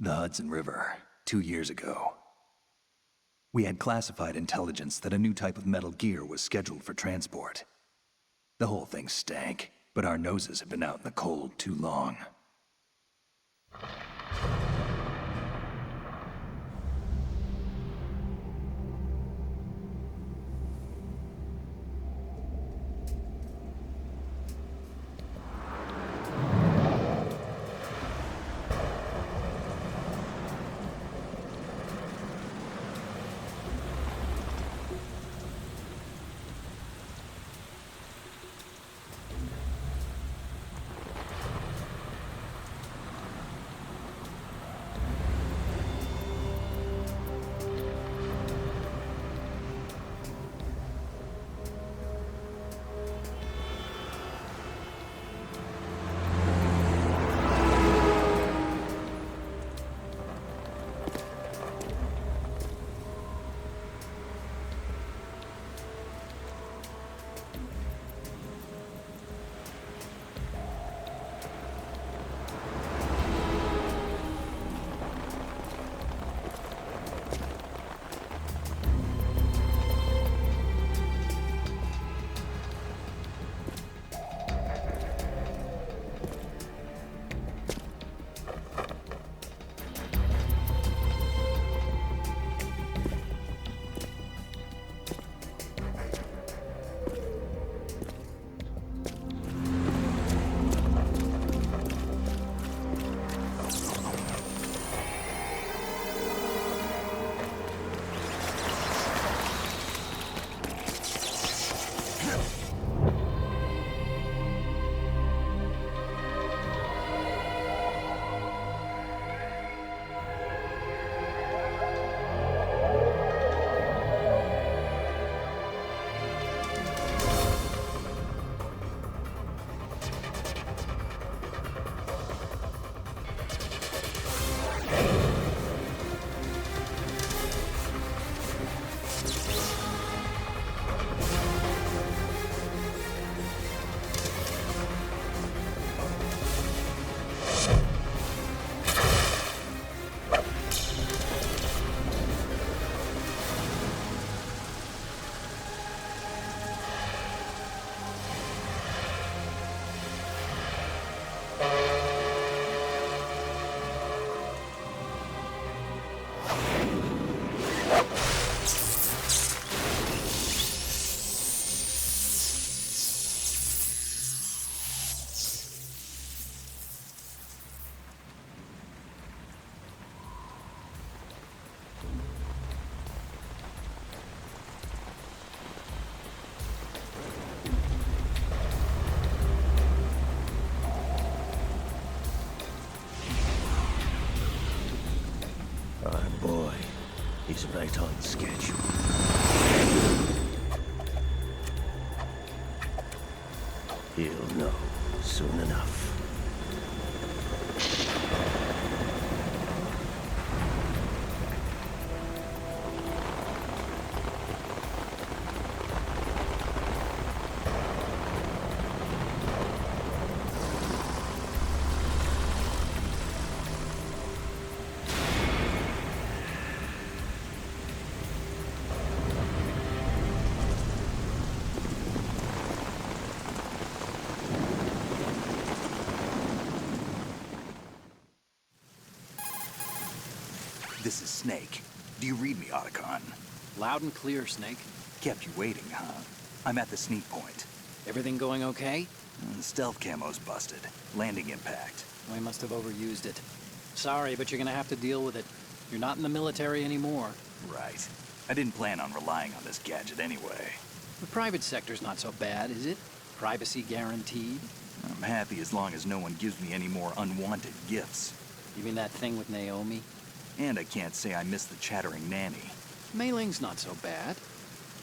The Hudson River, 2 years ago. We had classified intelligence that a new type of metal gear was scheduled for transport. The whole thing stank, but our noses had been out in the cold too long. He's right on schedule. He'll know soon enough. This is Snake. Do you read me, Otacon? Loud and clear, Snake. Kept you waiting, huh? I'm at the sneak point. Everything going okay? The stealth camo's busted. Landing impact. We must have overused it. Sorry, but you're gonna have to deal with it. You're not in the military anymore. Right. I didn't plan on relying on this gadget anyway. The private sector's not so bad, is it? Privacy guaranteed? I'm happy as long as no one gives me any more unwanted gifts. You mean that thing with Naomi? And I can't say I miss the chattering nanny. Mei Ling's not so bad.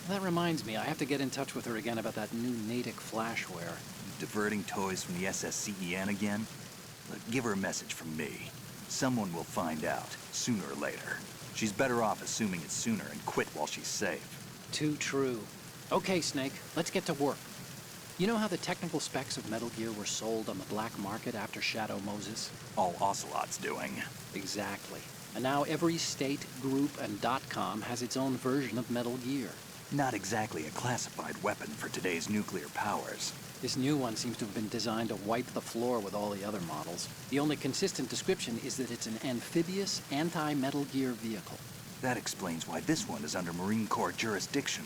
That reminds me, I have to get in touch with her again about that new Natick flashware. Diverting toys from the SSCEN again? Look, give her a message from me. Someone will find out, sooner or later. She's better off assuming it's sooner and quit while she's safe. Too true. Okay, Snake, let's get to work. You know how the technical specs of Metal Gear were sold on the black market after Shadow Moses? All Ocelot's doing. Exactly. And now every state, group, and .com has its own version of Metal Gear. Not exactly a classified weapon for today's nuclear powers. This new one seems to have been designed to wipe the floor with all the other models. The only consistent description is that it's an amphibious, anti-Metal Gear vehicle. That explains why this one is under Marine Corps jurisdiction.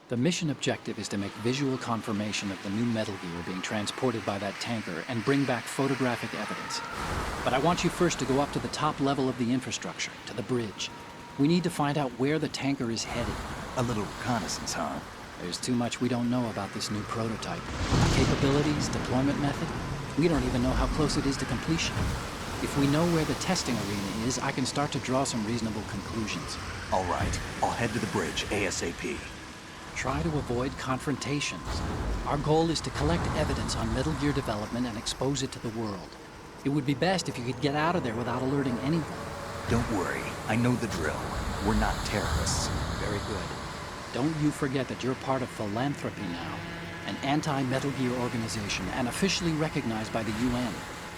The mission objective is to make visual confirmation of the new Metal Gear being transported by that tanker and bring back photographic evidence. But I want you first to go up to the top level of the infrastructure, to the bridge. We need to find out where the tanker is headed. A little reconnaissance, huh? There's too much we don't know about this new prototype. Capabilities, deployment method. We don't even know how close it is to completion. If we know where the testing arena is, I can start to draw some reasonable conclusions. All right, I'll head to the bridge ASAP. Try to avoid confrontations. Our goal is to collect evidence on Metal Gear development and expose it to the world. It would be best if you could get out of there without alerting anyone. Don't worry, I know the drill. We're not terrorists. Very good. Don't you forget that you're part of Philanthropy now, an anti-Metal Gear organization and officially recognized by the UN.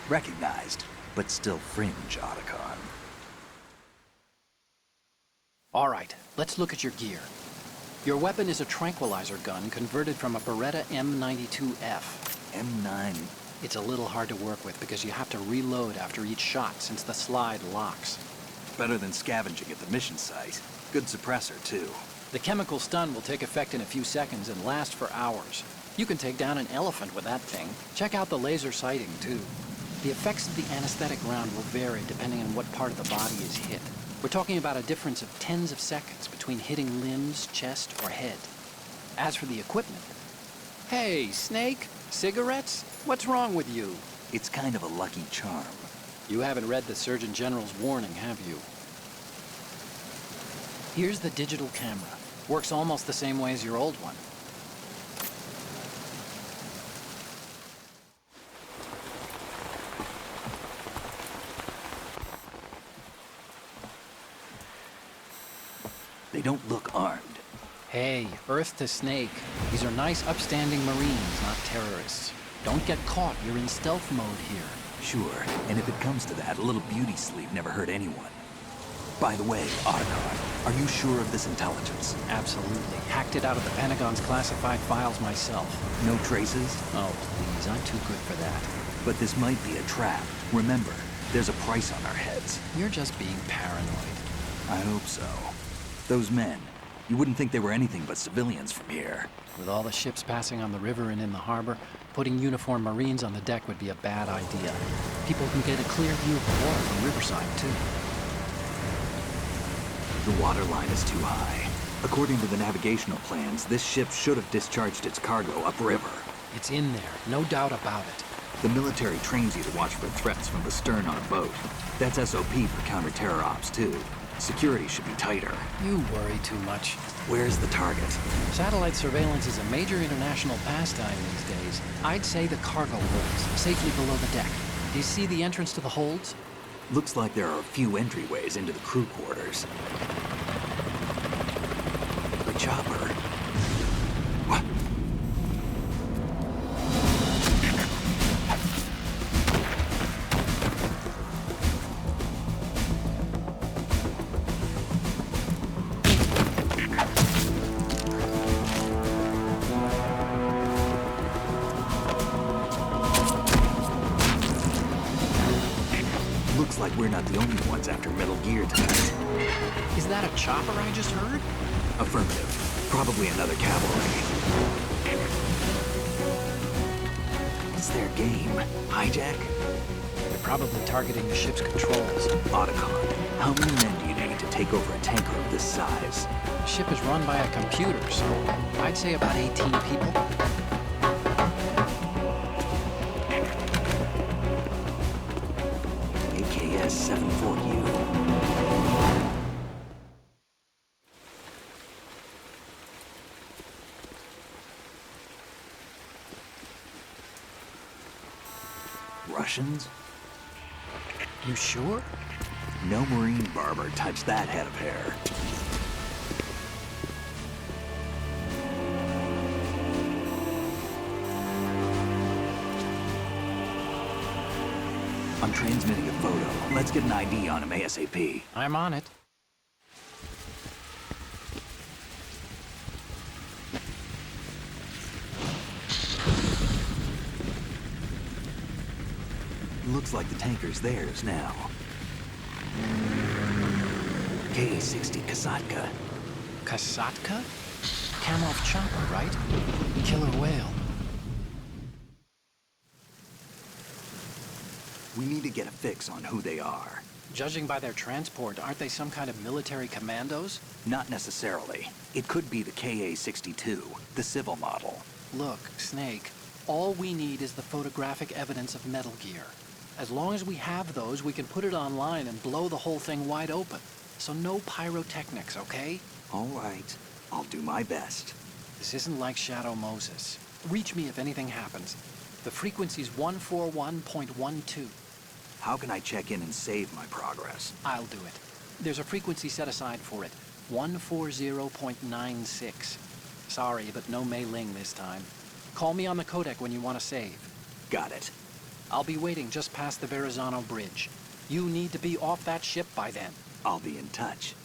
Recognized, but still fringe, Otacon. All right, let's look at your gear. Your weapon is a tranquilizer gun converted from a Beretta M92F. M9. It's a little hard to work with because you have to reload after each shot since the slide locks. Better than scavenging at the mission site. Good suppressor, too. The chemical stun will take effect in a few seconds and last for hours. You can take down an elephant with that thing. Check out the laser sighting, too. The effects of the anesthetic round will vary depending on what part of the body is hit. We're talking about a difference of tens of seconds between hitting limbs, chest, or head. As for the equipment... Hey, Snake! Cigarettes? What's wrong with you? It's kind of a lucky charm. You haven't read the Surgeon General's warning, have you? Here's the digital camera. Works almost the same way as your old one. They don't look armed. Hey, Earth to Snake. These are nice, upstanding Marines, not terrorists. Don't get caught. You're in stealth mode here. Sure, and if it comes to that, a little beauty sleep never hurt anyone. By the way, Otacon, are you sure of this intelligence? Absolutely. Hacked it out of the Pentagon's classified files myself. No traces? Oh, please, I'm too good for that. But this might be a trap. Remember, there's a price on our heads. You're just being paranoid. I hope so. Those men, you wouldn't think they were anything but civilians from here. With all the ships passing on the river and in the harbor, putting uniformed Marines on the deck would be a bad idea. People can get a clear view of the water from Riverside, too. The water line is too high. According to the navigational plans, this ship should have discharged its cargo upriver. It's in there, no doubt about it. The military trains you to watch for threats from the stern on a boat. That's SOP for counter-terror ops, too. Security should be tighter. You worry too much. Where's the target? Satellite surveillance is a major international pastime these days. I'd say the cargo holds, safely below the deck. Do you see the entrance to the holds? Looks like there are a few entryways into the crew quarters. The chopper. What? Looks like we're not the only ones after Metal Gear tonight. Is that a chopper I just heard? Affirmative. Probably another cavalry. What's their game? Hijack? They're probably targeting the ship's controls. Otacon, how many men do you need to take over a tanker of this size? The ship is run by a computer, so I'd say about 18 people. AKS 74U. Russians? You sure? No Marine barber touched that head of hair. I'm transmitting a photo. Let's get an ID on him ASAP. I'm on it. Looks like the tanker's theirs now. Ka-60 Kasatka. Kasatka? Kamov chopper, right? Killer whale. We need to get a fix on who they are. Judging by their transport, aren't they some kind of military commandos? Not necessarily. It could be the Ka-62, the civil model. Look, Snake, all we need is the photographic evidence of Metal Gear. As long as we have those, we can put it online and blow the whole thing wide open. So no pyrotechnics, okay? All right. I'll do my best. This isn't like Shadow Moses. Reach me if anything happens. The frequency's 141.12. How can I check in and save my progress? I'll do it. There's a frequency set aside for it. 140.96. Sorry, but no Mei Ling this time. Call me on the codec when you want to save. Got it. I'll be waiting just past the Verrazano Bridge. You need to be off that ship by then. I'll be in touch.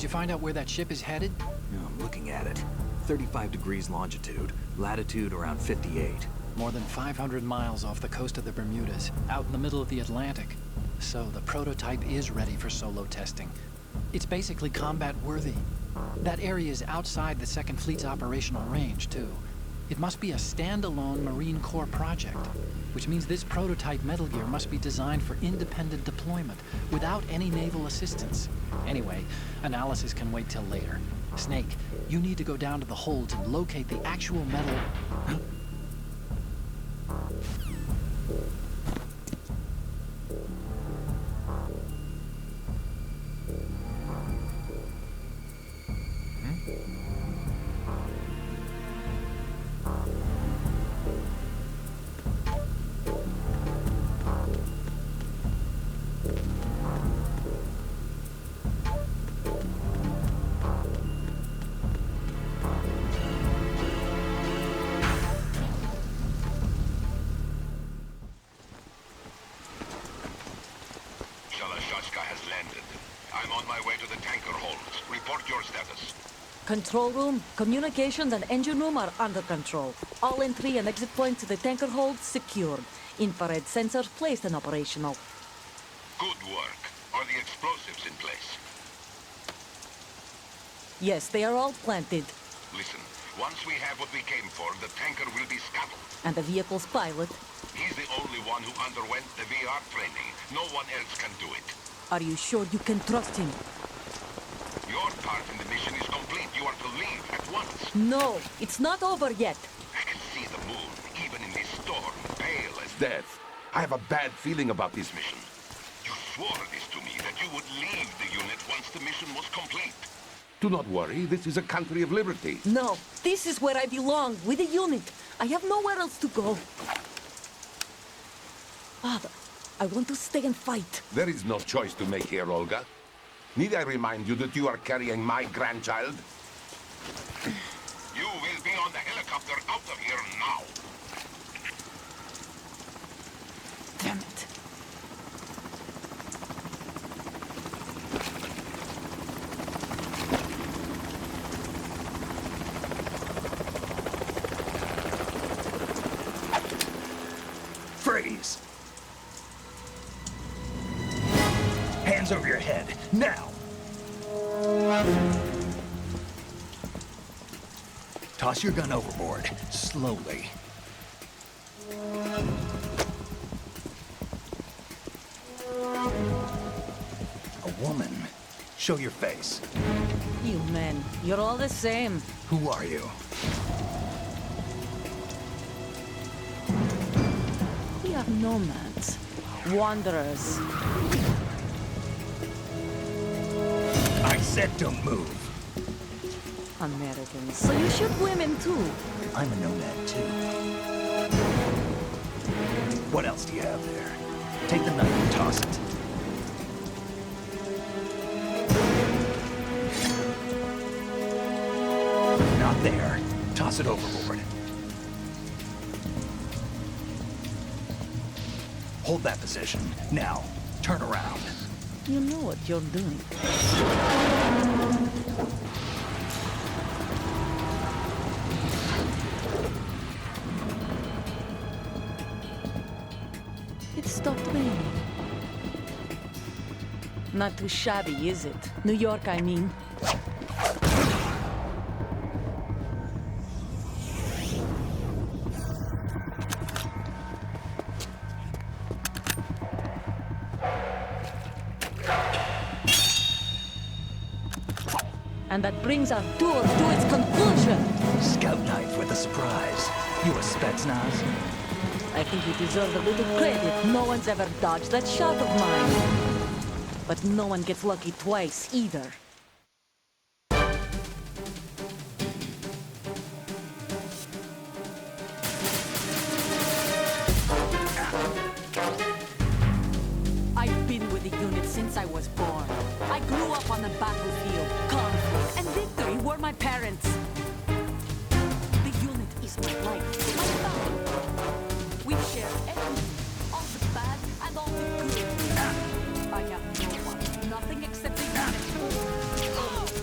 Did you find out where that ship is headed? No, I'm looking at it. 35 degrees longitude, latitude around 58. More than 500 miles off the coast of the Bermudas, out in the middle of the Atlantic. So the prototype is ready for solo testing. It's basically combat-worthy. That area is outside the Second Fleet's operational range, too. It must be a standalone Marine Corps project, which means this prototype Metal Gear must be designed for independent deployment, without any naval assistance. Anyway, analysis can wait till later. Snake, you need to go down to the hold and locate the actual metal... Control room, communications, and engine room are under control. All entry and exit points to the tanker hold secured. Infrared sensors placed and operational. Good work. Are the explosives in place? Yes, they are all planted. Listen, once we have what we came for, the tanker will be scuttled. And the vehicle's pilot? He's the only one who underwent the VR training. No one else can do it. Are you sure you can trust him? Your part in the mission is complete. You are to leave at once. No, it's not over yet. I can see the moon, even in this storm, pale as death. I have a bad feeling about this mission. You swore this to me, that you would leave the unit once the mission was complete. Do not worry, this is a country of liberty. No, this is where I belong, with the unit. I have nowhere else to go. Father, I want to stay and fight. There is no choice to make here, Olga. Need I remind you that you are carrying my grandchild? You will be on the helicopter out of here now. Damn it. Freeze! Hands over your head, now! Toss your gun overboard, slowly. A woman. Show your face. You men, you're all the same. Who are you? We are nomads. Wanderers. I said don't move. Americans. So you shoot women too. I'm a nomad too. What else do you have there? Take the knife and toss it. Not there. Toss it overboard. Hold that position. Now, turn around. You know what you're doing. It stopped raining. Not too shabby, is it? New York, I mean. And that brings our tour to its conclusion. Scout knife with a surprise. You a Spetsnaz? I think you deserve a little credit. No one's ever dodged that shot of mine. But no one gets lucky twice, either. I've been with the unit since I was born. I grew up on the battlefield. Conflict and victory were my parents. The unit is my life, my family. We share everything, all the bad and all the good. I have no one, nothing except the unit.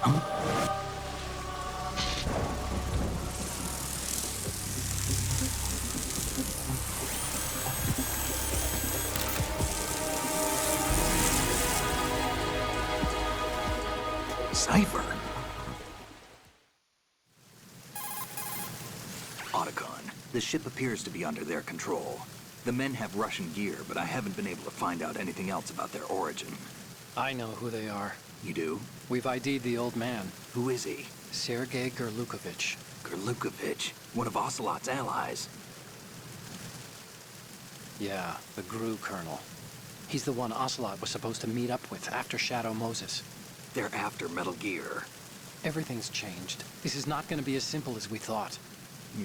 Cipher. Otacon, the ship appears to be under their control. The men have Russian gear, but I haven't been able to find out anything else about their origin. I know who they are. You do? We've ID'd the old man, Who is he? Sergei Gurlukovich. Gurlukovich, one of Ocelot's allies. Yeah, the Gru Colonel. He's the one Ocelot was supposed to meet up with after Shadow Moses. They're after Metal Gear. Everything's changed. This is not going to be as simple as we thought.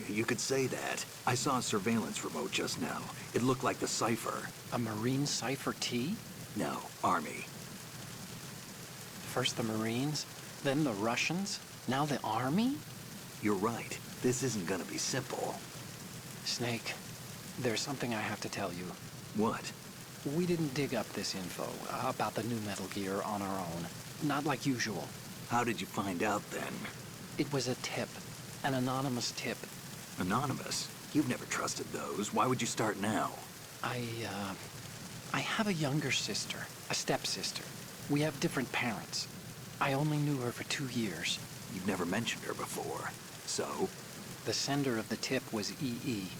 You could say that. I saw a surveillance remote just now. It looked like the cipher. A Marine Cipher T? No, Army. First the Marines, then the Russians, now the Army? You're right. This isn't gonna be simple. Snake, there's something I have to tell you. What? We didn't dig up this info about the new Metal Gear on our own. Not like usual. How did you find out then? It was a tip. An anonymous tip. Anonymous? You've never trusted those. Why would you start now? I have a younger sister, a stepsister. We have different parents. I only knew her for 2 years. You've never mentioned her before. So? The sender of the tip was EE.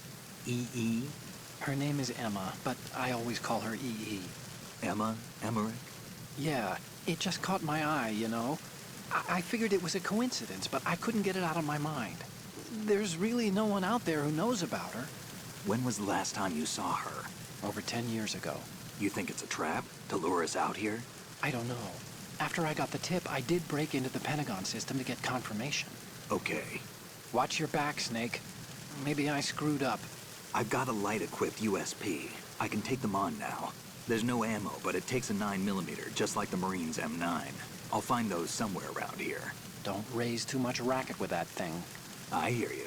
EE? Her name is Emma, but I always call her EE. Emma? Emmerich? Yeah, it just caught my eye, you know? I figured it was a coincidence, but I couldn't get it out of my mind. There's really no one out there who knows about her. When was the last time you saw her? Over 10 years ago. You think it's a trap? To lure us out here? I don't know. After I got the tip, I did break into the Pentagon system to get confirmation. Okay. Watch your back, Snake. Maybe I screwed up. I've got a light-equipped USP. I can take them on now. There's no ammo, but it takes a 9mm, just like the Marines' M9. I'll find those somewhere around here. Don't raise too much racket with that thing. I hear you.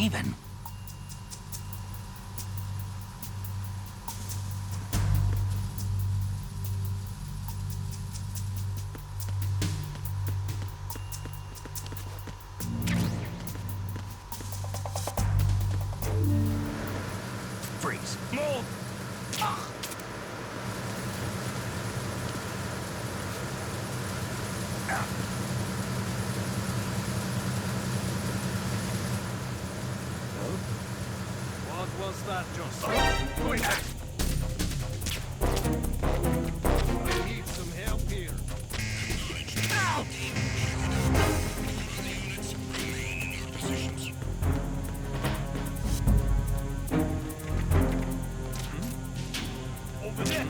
breathing. Freeze. Move! What was that just? I need some help here. Over there.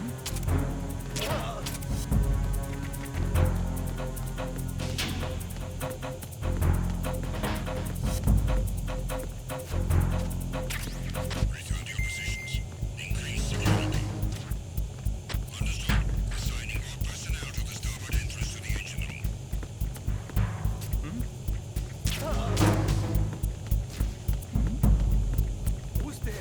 Who's there?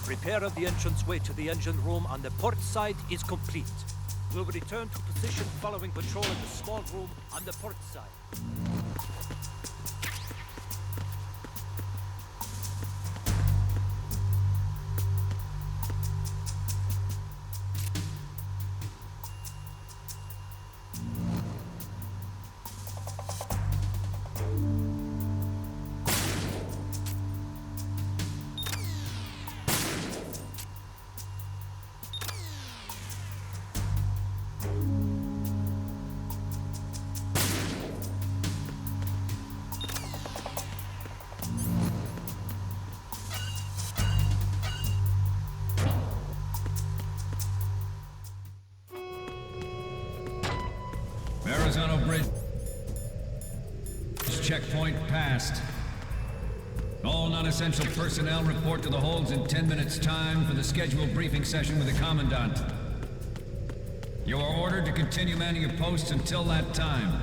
Repair of the entranceway to the engine room on the port side is complete. We'll return to position following patrol in the small room on the port side. Horizontal bridge checkpoint passed. All non-essential personnel report to the holds in 10 minutes' time for the scheduled briefing session with the Commandant. You are ordered to continue manning your posts until that time.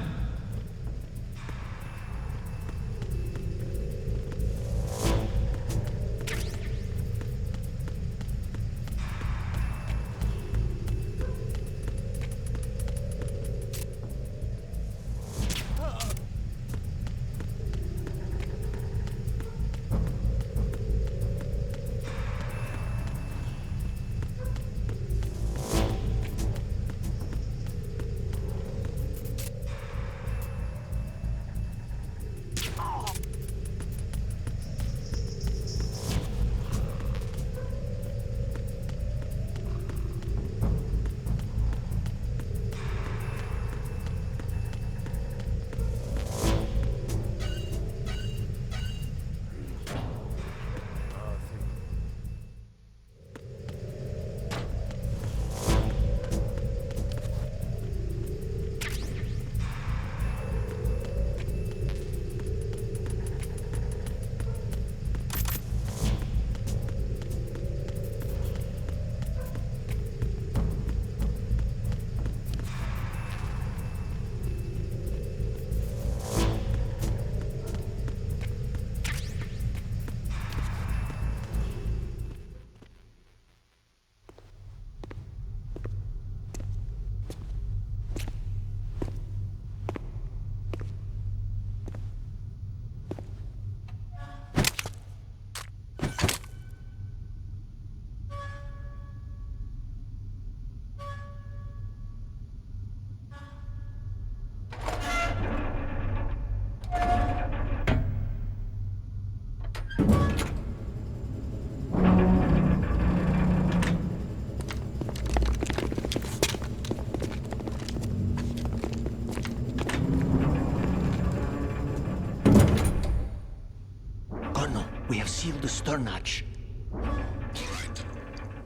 stern hatch.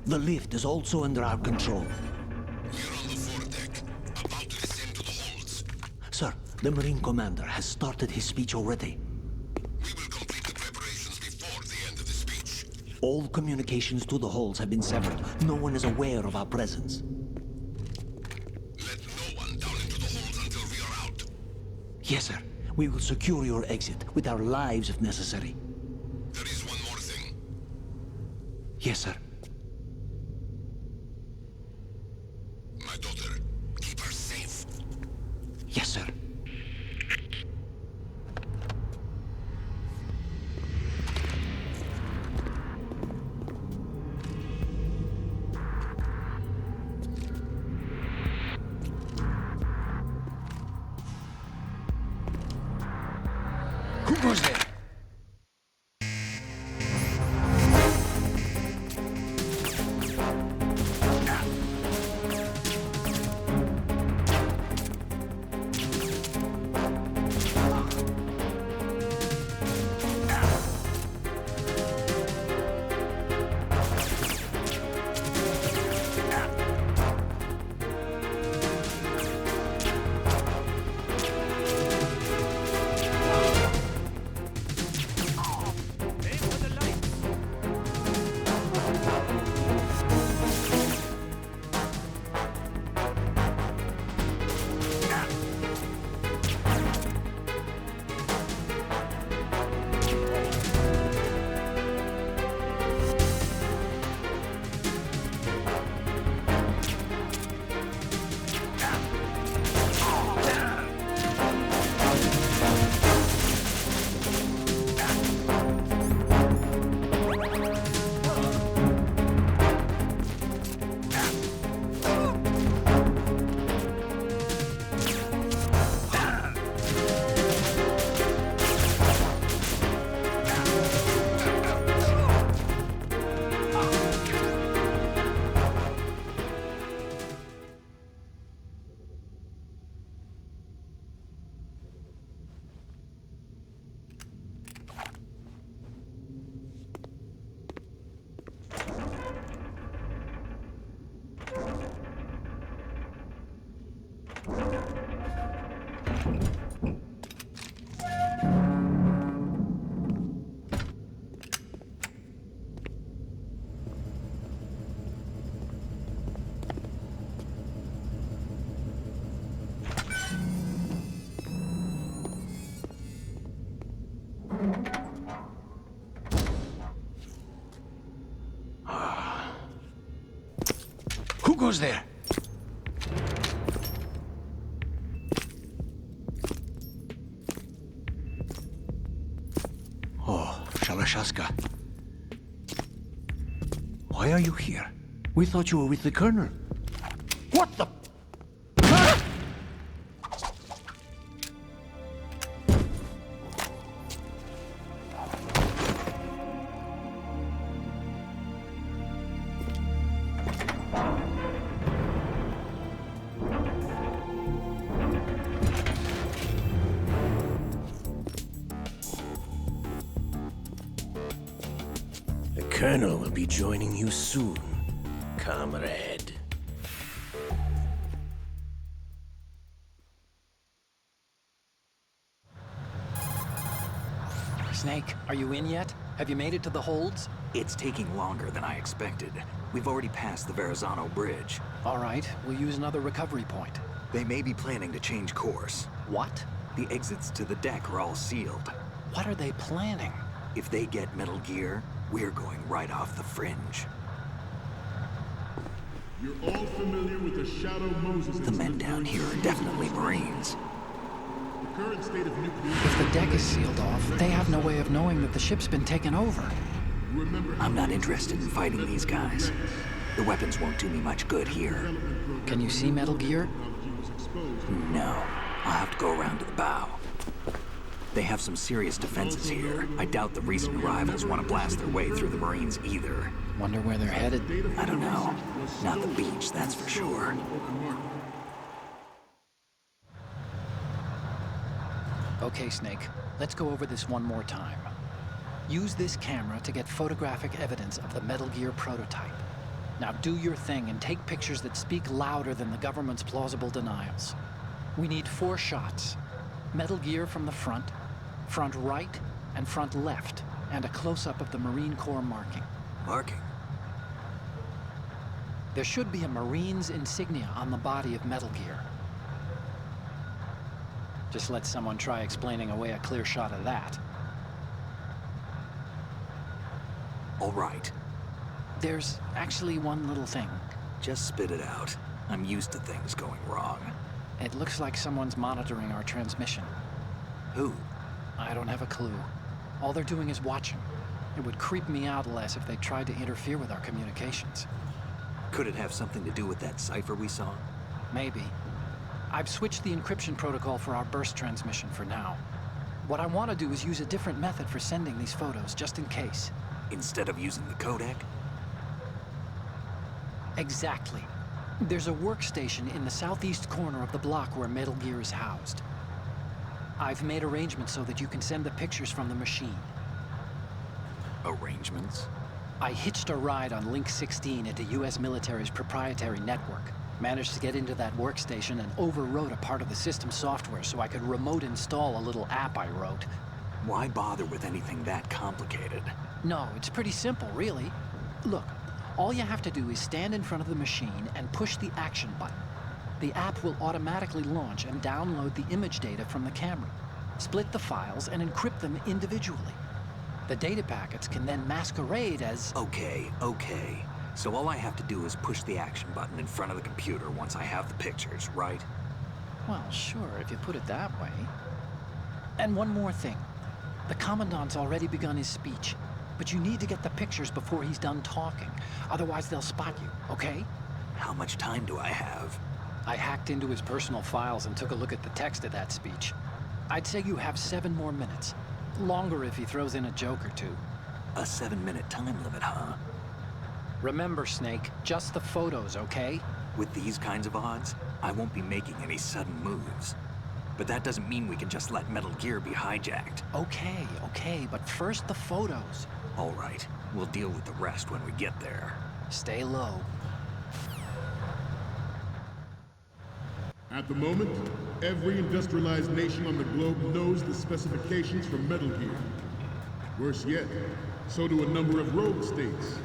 The lift is also under our control. We're on the foredeck, about to descend to the holds. Sir, the Marine Commander has started his speech already. We will complete the preparations before the end of the speech. All communications to the holds have been severed. No one is aware of our presence. Let no one down into the holds until we are out. Yes, sir. We will secure your exit with our lives if necessary. There is one more thing. Yes, sir. My daughter, keep her safe. Yes, sir. Who goes there? Who goes there? Oh, Shalashaska. Why are you here? We thought you were with the Colonel. What the... The Colonel will be joining you soon, comrade. Snake, are you in yet? Have you made it to the holds? It's taking longer than I expected. We've already passed the Verrazano Bridge. All right, we'll use another recovery point. They may be planning to change course. What? The exits to the deck are all sealed. What are they planning? If they get Metal Gear, we're going right off the fringe. You're all familiar with the Shadow Moses The men down here are definitely Marines. The current state of nuclear... If the deck is sealed off, they have no way of knowing that the ship's been taken over. Remember how I'm not interested in fighting these guys. The weapons won't do me much good here. Can you see Metal Gear? technology was exposed. No, I'll have to go around to the bow. They have some serious defenses here. I doubt the recent arrivals want to blast their way through the Marines either. Wonder where they're headed. I don't know. Not the beach, that's for sure. Okay, Snake. Let's go over this one more time. Use this camera to get photographic evidence of the Metal Gear prototype. Now do your thing and take pictures that speak louder than the government's plausible denials. We need 4 shots. Metal Gear from the front right, and front left, and a close-up of the Marine Corps marking. Marking? There should be a Marine's insignia on the body of Metal Gear. Just let someone try explaining away a clear shot of that. All right. There's actually one little thing. Just spit it out. I'm used to things going wrong. It looks like someone's monitoring our transmission. Who? I don't have a clue. All they're doing is watching. It would creep me out less if they tried to interfere with our communications. Could it have something to do with that cipher we saw? Maybe. I've switched the encryption protocol for our burst transmission for now. What I want to do is use a different method for sending these photos, just in case. Instead of using the codec? Exactly. There's a workstation in the southeast corner of the block where Metal Gear is housed. I've made arrangements so that you can send the pictures from the machine. Arrangements? I hitched a ride on Link 16 into U.S. military's proprietary network. Managed to get into that workstation and overwrote a part of the system software so I could remote install a little app I wrote. Why bother with anything that complicated? No, it's pretty simple, really. Look, all you have to do is stand in front of the machine and push the action button. The app will automatically launch and download the image data from the camera, split the files, and encrypt them individually. The data packets can then masquerade as... Okay. So all I have to do is push the action button in front of the computer once I have the pictures, right? Well, sure, if you put it that way. And one more thing. The Commandant's already begun his speech, but you need to get the pictures before he's done talking. Otherwise, they'll spot you, okay? How much time do I have? I hacked into his personal files and took a look at the text of that speech. I'd say you have 7 more minutes. Longer if he throws in a joke or two. A 7-minute time limit, huh? Remember, Snake, just the photos, okay? With these kinds of odds, I won't be making any sudden moves. But that doesn't mean we can just let Metal Gear be hijacked. Okay, but first the photos. All right, we'll deal with the rest when we get there. Stay low. At the moment, every industrialized nation on the globe knows the specifications for Metal Gear. Worse yet, so do a number of rogue states.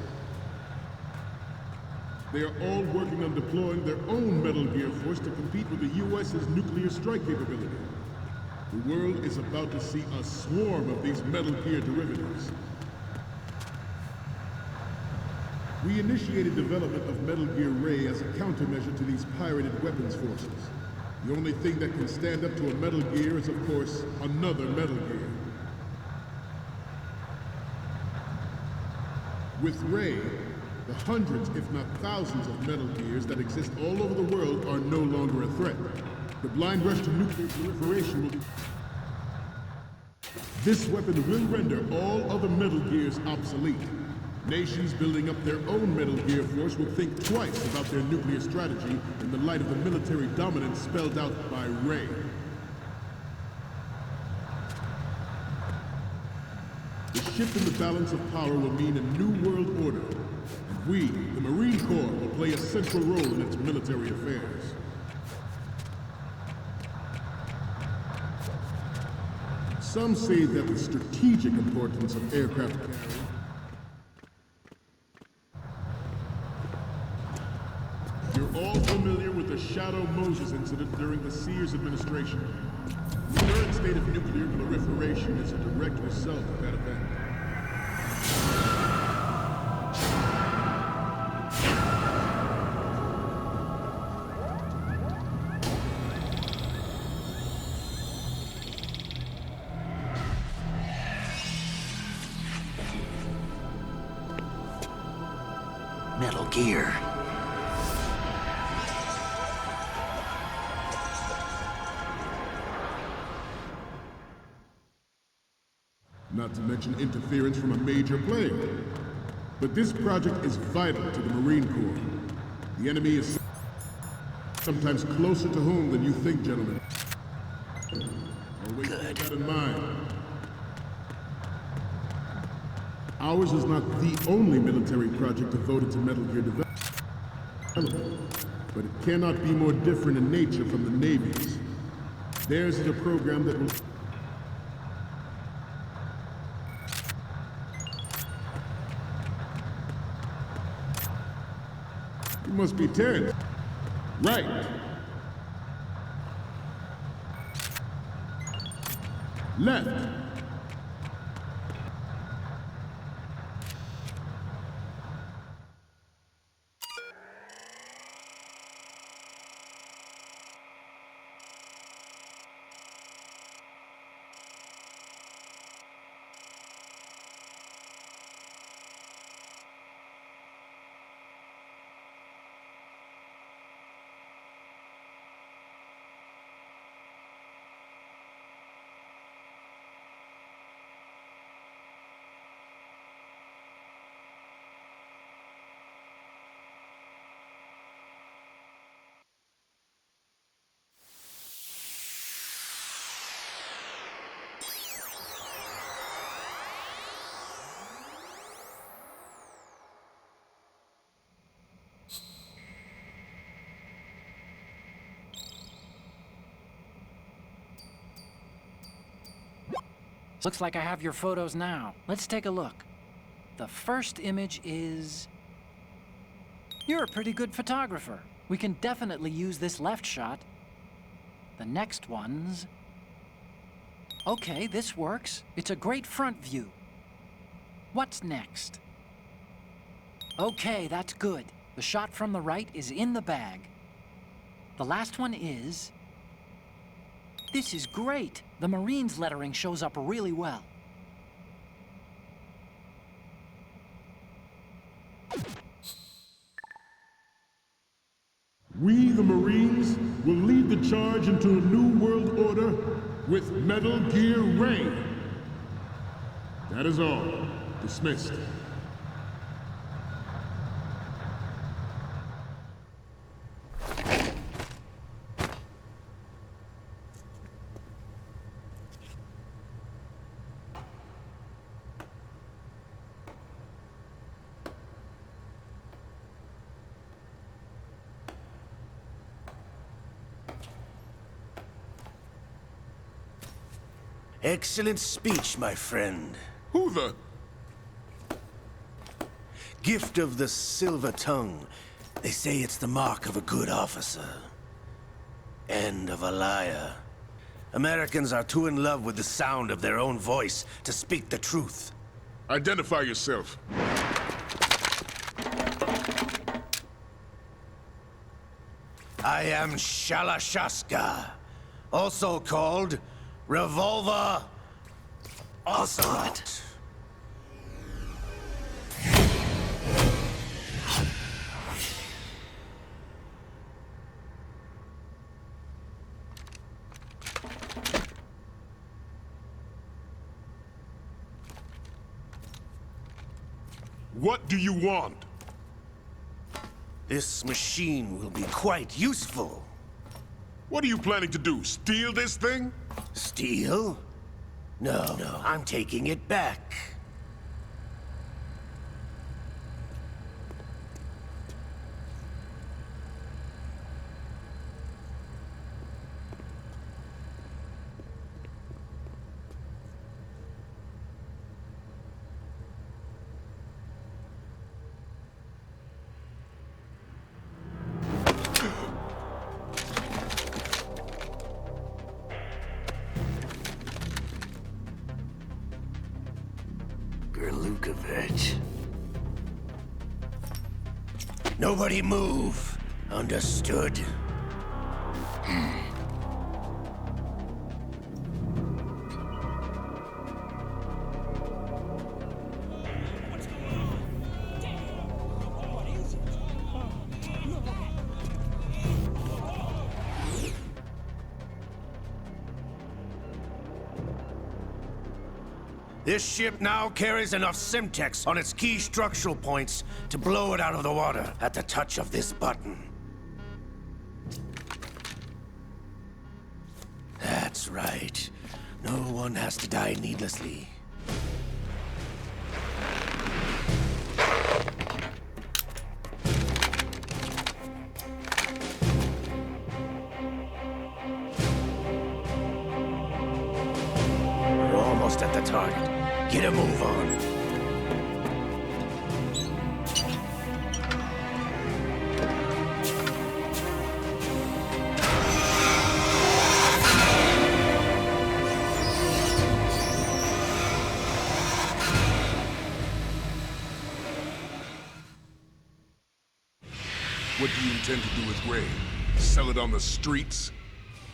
They are all working on deploying their own Metal Gear force to compete with the U.S.'s nuclear strike capability. The world is about to see a swarm of these Metal Gear derivatives. We initiated development of Metal Gear Ray as a countermeasure to these pirated weapons forces. The only thing that can stand up to a Metal Gear is, of course, another Metal Gear. With Ray, the hundreds, if not thousands, of Metal Gears that exist all over the world are no longer a threat. The blind rush to nuclear proliferation will... This weapon will render all other Metal Gears obsolete. Nations building up their own Metal Gear force will think twice about their nuclear strategy in the light of the military dominance spelled out by Ray. The shift in the balance of power will mean a new world order. And we, the Marine Corps, will play a central role in its military affairs. Some say that the strategic importance of aircraft carrier. You're all familiar with the Shadow Moses incident during the Sears administration. The current state of nuclear proliferation is a direct result of that event. Metal Gear. Not to mention interference from a major player. But this project is vital to the Marine Corps. The enemy is sometimes closer to home than you think, gentlemen. Always keep that in mind. Ours is not the only military project devoted to Metal Gear development, but it cannot be more different in nature from the Navy's. Theirs is a program that will... You must be Terrence. Right. Left. Looks like I have your photos now. Let's take a look. The first image is... You're a pretty good photographer. We can definitely use this left shot. The next one's... Okay, this works. It's a great front view. What's next? Okay, that's good. The shot from the right is in the bag. The last one is... This is great. The Marines lettering shows up really well. We, the Marines, will lead the charge into a new world order with Metal Gear Reign. That is all. Dismissed. Excellent speech, my friend. Who the... Gift of the silver tongue. They say it's the mark of a good officer. And of a liar. Americans are too in love with the sound of their own voice to speak the truth. Identify yourself. I am Shalashaska, also called Revolver Ocelot. What do you want? This machine will be quite useful. What are you planning to do? Steal this thing? Steal? No, I'm taking it back. Gurlukovich. Nobody move. Understood? This ship now carries enough Simtex on its key structural points to blow it out of the water at the touch of this button. That's right. No one has to die needlessly. target. Get a move on. What do you intend to do with Gray? Sell it on the streets?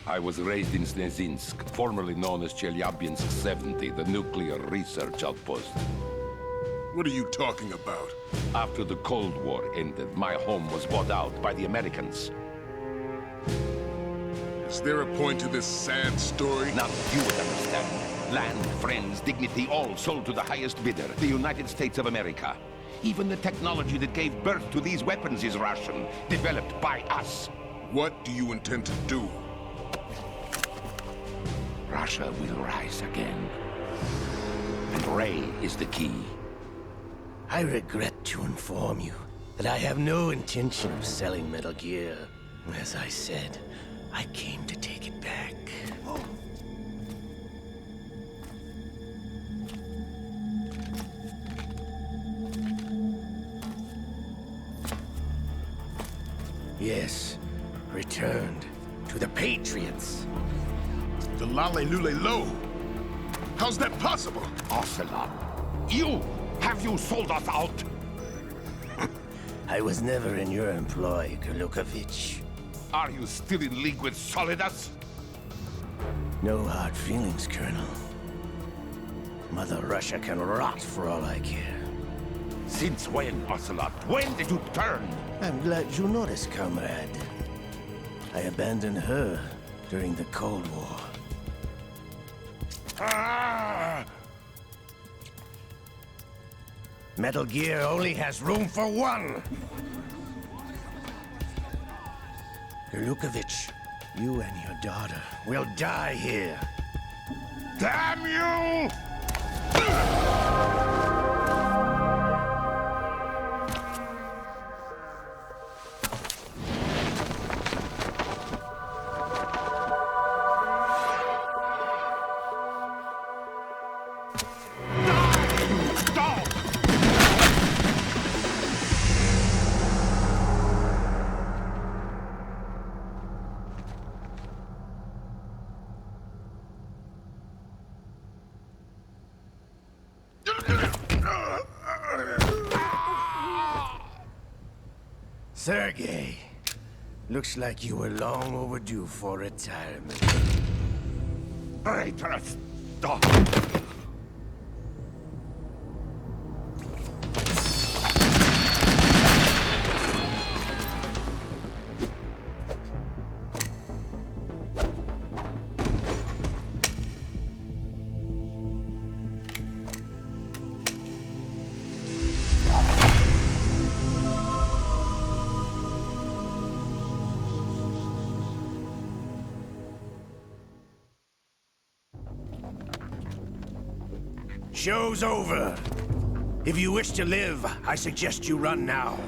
I was raised in Snezinsk, formerly known as Chelyabinsk 70, the nuclear research outpost. What are you talking about? After the Cold War ended, my home was bought out by the Americans. Is there a point to this sad story? Now you would understand. Land, friends, dignity, all sold to the highest bidder, the United States of America. Even the technology that gave birth to these weapons is Russian, developed by us. What do you intend to do? Russia will rise again. And Ray is the key. I regret to inform you that I have no intention of selling Metal Gear. As I said, I came to take it back. Yes, returned to the Patriots. The Lale Lule Lo? How's that possible? Ocelot, have you sold us out? I was never in your employ, Gurlukovich. Are you still in league with Solidus? No hard feelings, Colonel. Mother Russia can rot for all I care. Since when, Ocelot? When did you turn? I'm glad you noticed, comrade. I abandoned her during the Cold War. Ah! Metal Gear only has room for one! Gurlukovich, you and your daughter will die here. Damn you! Sergei, looks like you were long overdue for retirement. Traitorous dog! Show's over. If you wish to live, I suggest you run now.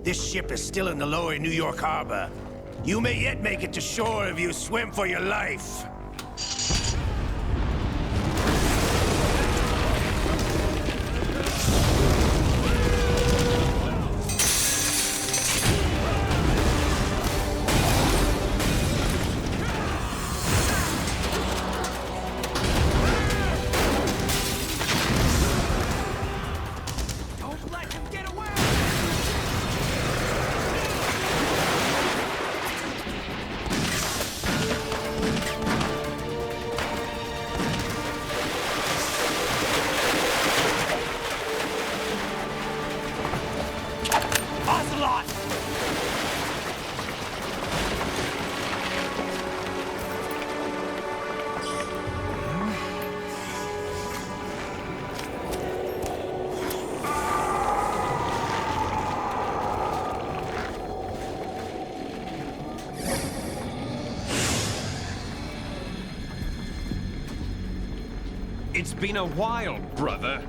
This ship is still in the lower New York harbor. You may yet make it to shore if you swim for your life. It's been a while, brother.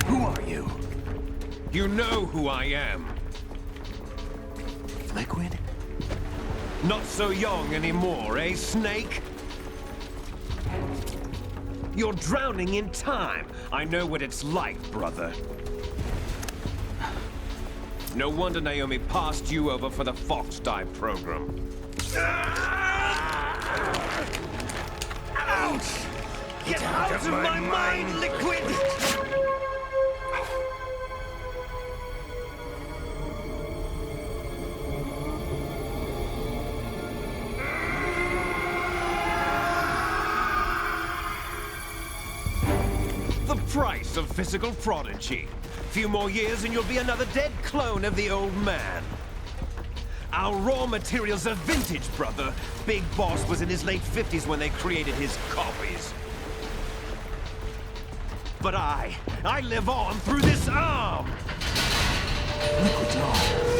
Who are you? You know who I am. Liquid? Not so young anymore, eh, Snake? You're drowning in time. I know what it's like, brother. No wonder Naomi passed you over for the Fox Dive program. Ouch! Get out of my mind, Liquid! The price of physical prodigy. Few more years and you'll be another dead clone of the old man. Our raw materials are vintage, brother. Big Boss was in his late 50s when they created his copies. But I live on through this arm! Liquid's arm.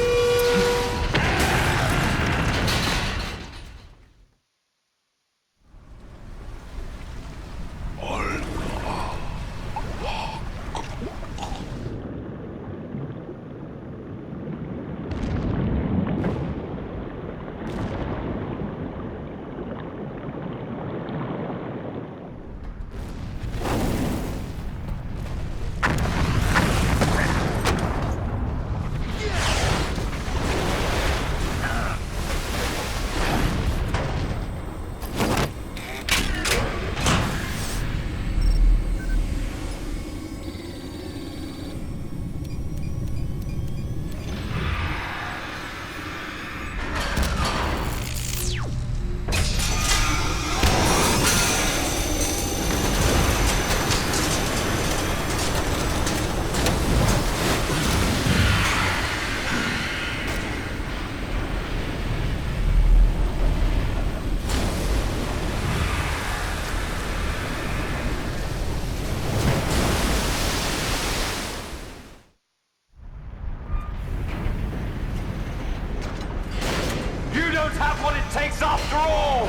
Have what it takes after all!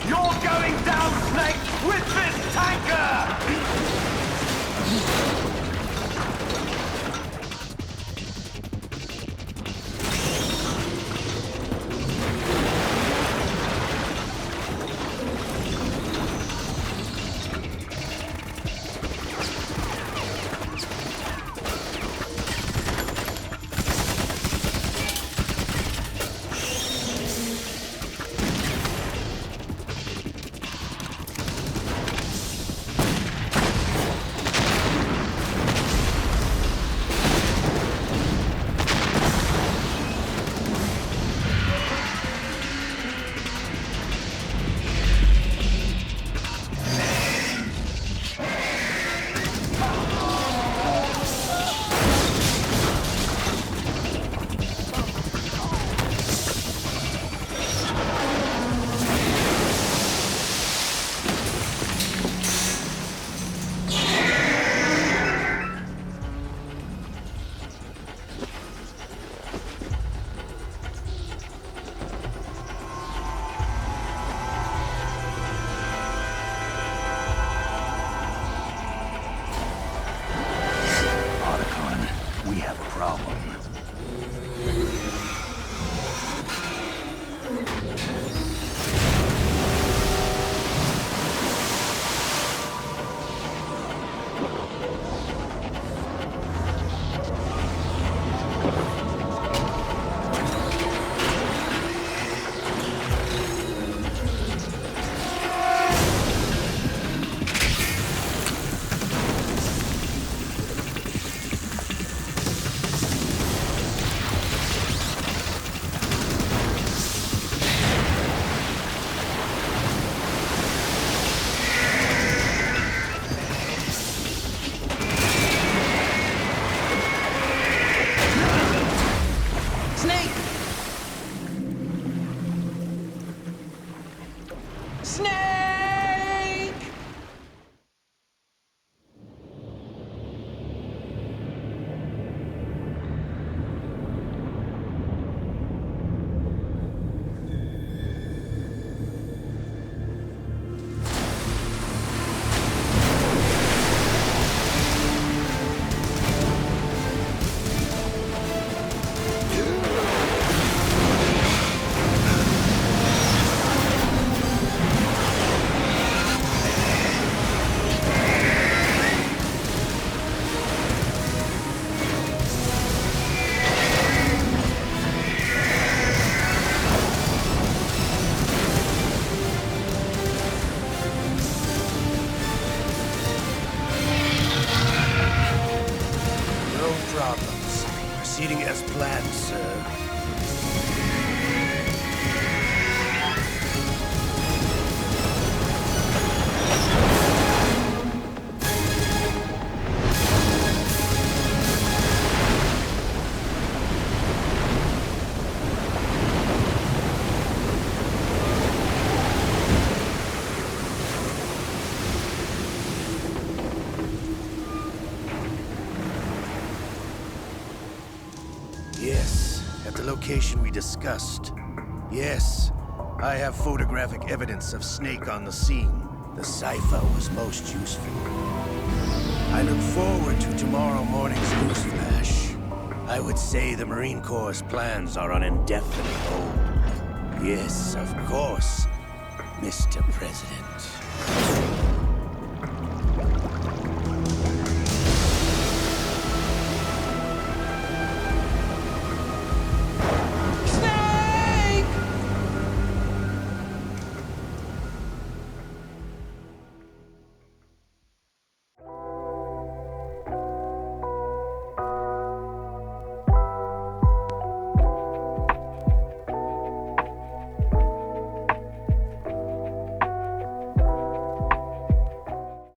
You're going down, Snake, with this tanker! proceeding as planned, sir. Yes, at the location we discussed. Yes, I have photographic evidence of Snake on the scene. The cipher was most useful. I look forward to tomorrow morning's newsflash. I would say the Marine Corps' plans are on indefinite hold. Yes, of course, Mr. President.